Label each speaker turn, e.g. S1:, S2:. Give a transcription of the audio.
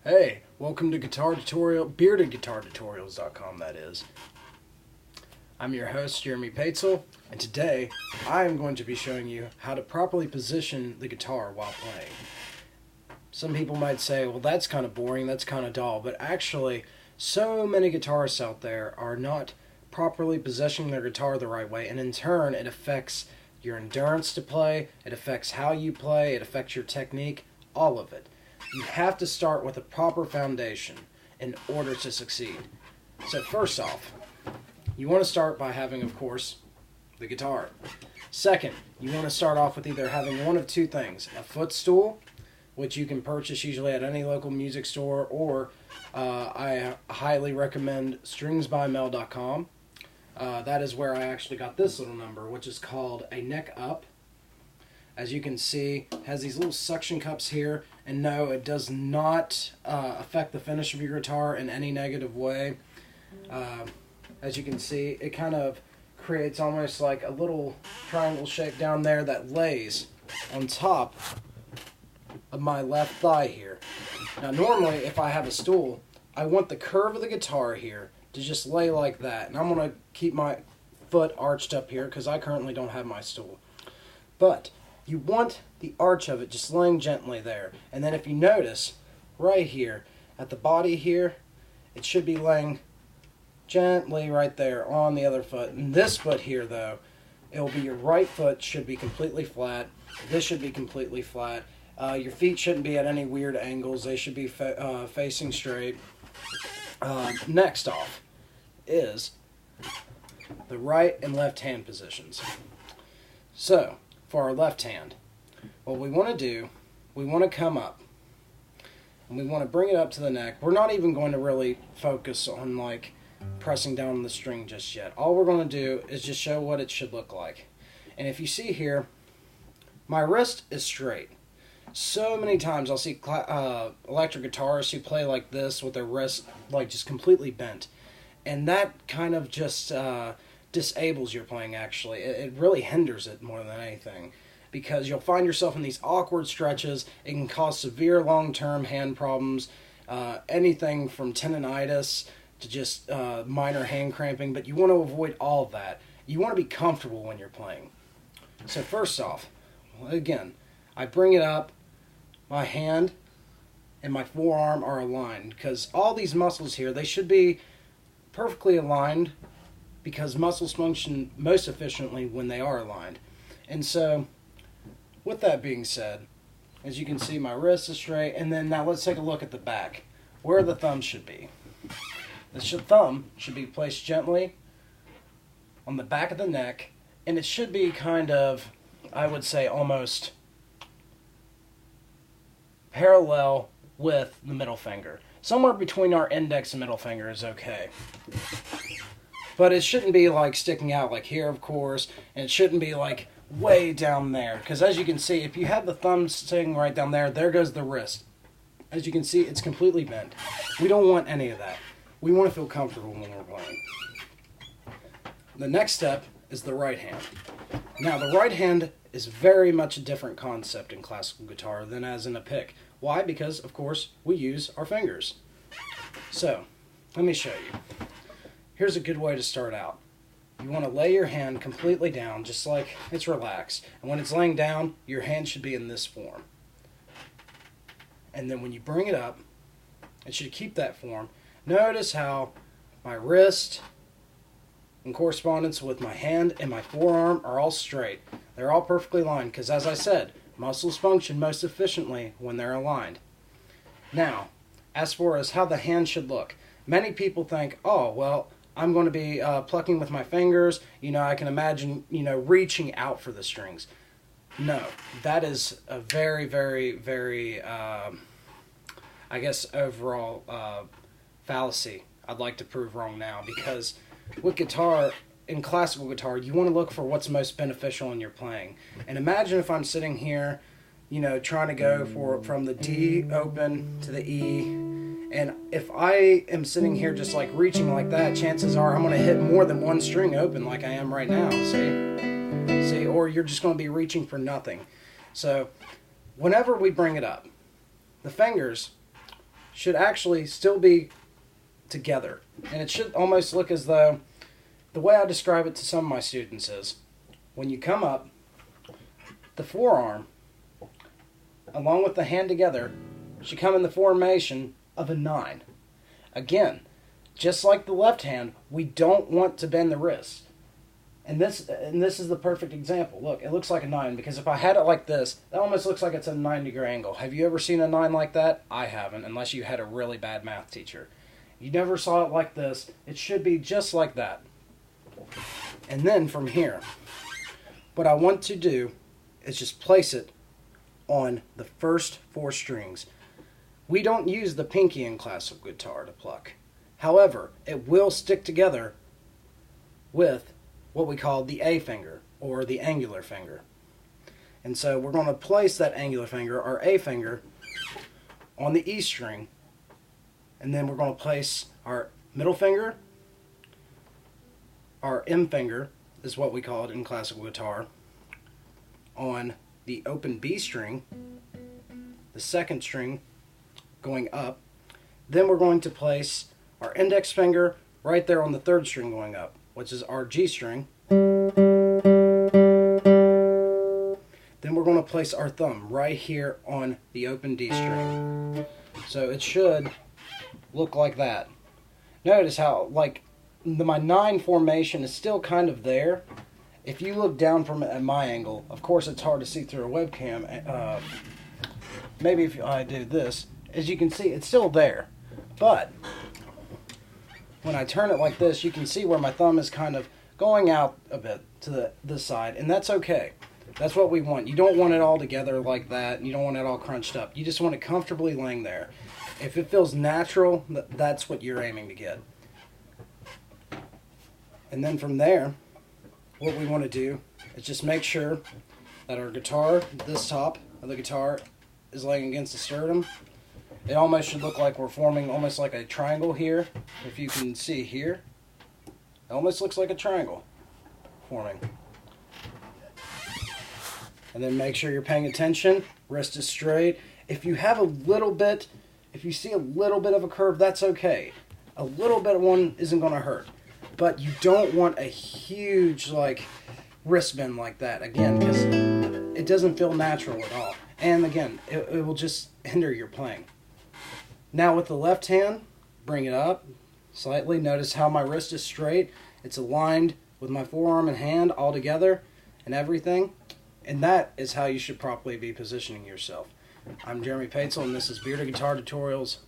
S1: Hey, welcome to Guitar Tutorial, BeardedGuitarTutorials.com, that is. I'm your host, Jeremy Paetzel, and today I am going to be showing you how to properly position the guitar while playing. Some people might say, well, that's kind of boring, that's kind of dull, but actually, so many guitarists out there are not properly positioning their guitar the right way, and in turn, it affects your endurance to play, it affects how you play, it affects your technique, all of it. You have to start with a proper foundation in order to succeed. So first off, you want to start by having, of course, the guitar. Second, you want to start off with either having one of two things: a footstool, which you can purchase usually at any local music store, or I highly recommend stringsbymel.com. That is where I actually got this little number, which is called a neck up. As you can see, it has these little suction cups here, and no, it does not affect the finish of your guitar in any negative way. As you can see, it kind of creates almost like a little triangle shape down there that lays on top of my left thigh here. Now normally, if I have a stool, I want the curve of the guitar here to just lay like that, and I'm going to keep my foot arched up here because I currently don't have my stool. But you want the arch of it just laying gently there. And then if you notice, right here, at the body here, it should be laying gently right there on the other foot. And this foot here, though, it will be your right foot should be completely flat. This should be completely flat. Your feet shouldn't be at any weird angles. They should be facing straight. Next off is the right and left hand positions. So, for our left hand, what we want to do, we want to come up and we want to bring it up to the neck. We're not even going to really focus on like pressing down on the string just yet. All we're going to do is just show what it should look like. And if you see here, my wrist is straight. So many times I'll see electric guitarists who play like this with their wrist like just completely bent, and that kind of just disables your playing. Actually, it really hinders it more than anything, because you'll find yourself in these awkward stretches. It can cause severe long-term hand problems, anything from tendonitis to just minor hand cramping. But you want to avoid all of that. You want to be comfortable when you're playing. So first off, again, I bring it up. My hand and my forearm are aligned, because all these muscles here, they should be perfectly aligned, because muscles function most efficiently when they are aligned. And so, with that being said, as you can see, my wrist is straight. And then now let's take a look at the back, where the thumb should be. The thumb should be placed gently on the back of the neck, and it should be kind of, I would say, almost parallel with the middle finger. Somewhere between our index and middle finger is okay. But it shouldn't be like sticking out like here, of course, and it shouldn't be like way down there. Because as you can see, if you have the thumb sitting right down there, there goes the wrist. As you can see, it's completely bent. We don't want any of that. We want to feel comfortable when we're playing. The next step is the right hand. Now, the right hand is very much a different concept in classical guitar than as in a pick. Why? Because, of course, we use our fingers. So, let me show you. Here's a good way to start out. You want to lay your hand completely down, just like it's relaxed. And when it's laying down, your hand should be in this form. And then when you bring it up, it should keep that form. Notice how my wrist, in correspondence with my hand and my forearm, are all straight. They're all perfectly aligned, because as I said, muscles function most efficiently when they're aligned. Now, as far as how the hand should look, many people think, oh, well, I'm going to be plucking with my fingers. I can imagine, reaching out for the strings. No, that is a very, very, very, I guess, overall fallacy I'd like to prove wrong now, because with guitar, in classical guitar, you want to look for what's most beneficial in your playing. And imagine if I'm sitting here, trying to go from the D open to the E, and if I am sitting here just like reaching like that, chances are I'm going to hit more than one string open like I am right now, see, or you're just going to be reaching for nothing. So whenever we bring it up, the fingers should actually still be together. And it should almost look as though, the way I describe it to some of my students is, when you come up, the forearm, along with the hand together, should come in the formation of a 9. Again, just like the left hand, we don't want to bend the wrist. And this is the perfect example. Look, it looks like a 9 because if I had it like this, that almost looks like it's a 90-degree angle. Have you ever seen a 9 like that? I haven't, unless you had a really bad math teacher. You never saw it like this. It should be just like that. And then from here, what I want to do is just place it on the first 4 strings. We don't use the pinky in classical guitar to pluck. However, it will stick together with what we call the A finger, or the angular finger. And so we're going to place that angular finger, or A finger, on the E string, and then we're going to place our middle finger, our M finger, is what we call it in classical guitar, on the open B string, the second string going up. Then we're going to place our index finger right there on the third string going up, which is our G string. Then we're going to place our thumb right here on the open D string. So it should look like that. Notice how, like, my 9 formation is still kind of there. If you look down from it at my angle, of course it's hard to see through a webcam. Maybe if I do this, as you can see, it's still there. But when I turn it like this, you can see where my thumb is kind of going out a bit to this side, and that's okay. That's what we want. You don't want it all together like that, and you don't want it all crunched up. You just want it comfortably laying there. If it feels natural, that's what you're aiming to get. And then from there, what we want to do is just make sure that our guitar, this top of the guitar, is laying against the sternum. It almost should look like we're forming almost like a triangle here. If you can see here, it almost looks like a triangle forming. And then make sure you're paying attention. Wrist is straight. If you have a little bit, if you see a little bit of a curve, that's okay. A little bit of one isn't going to hurt. But you don't want a huge, like, wrist bend like that, again, because it doesn't feel natural at all. And again, it will just hinder your playing. Now with the left hand, bring it up slightly. Notice how my wrist is straight. It's aligned with my forearm and hand all together and everything. And that is how you should properly be positioning yourself. I'm Jeremy Paetzel, and this is beardedguitartutorials.com.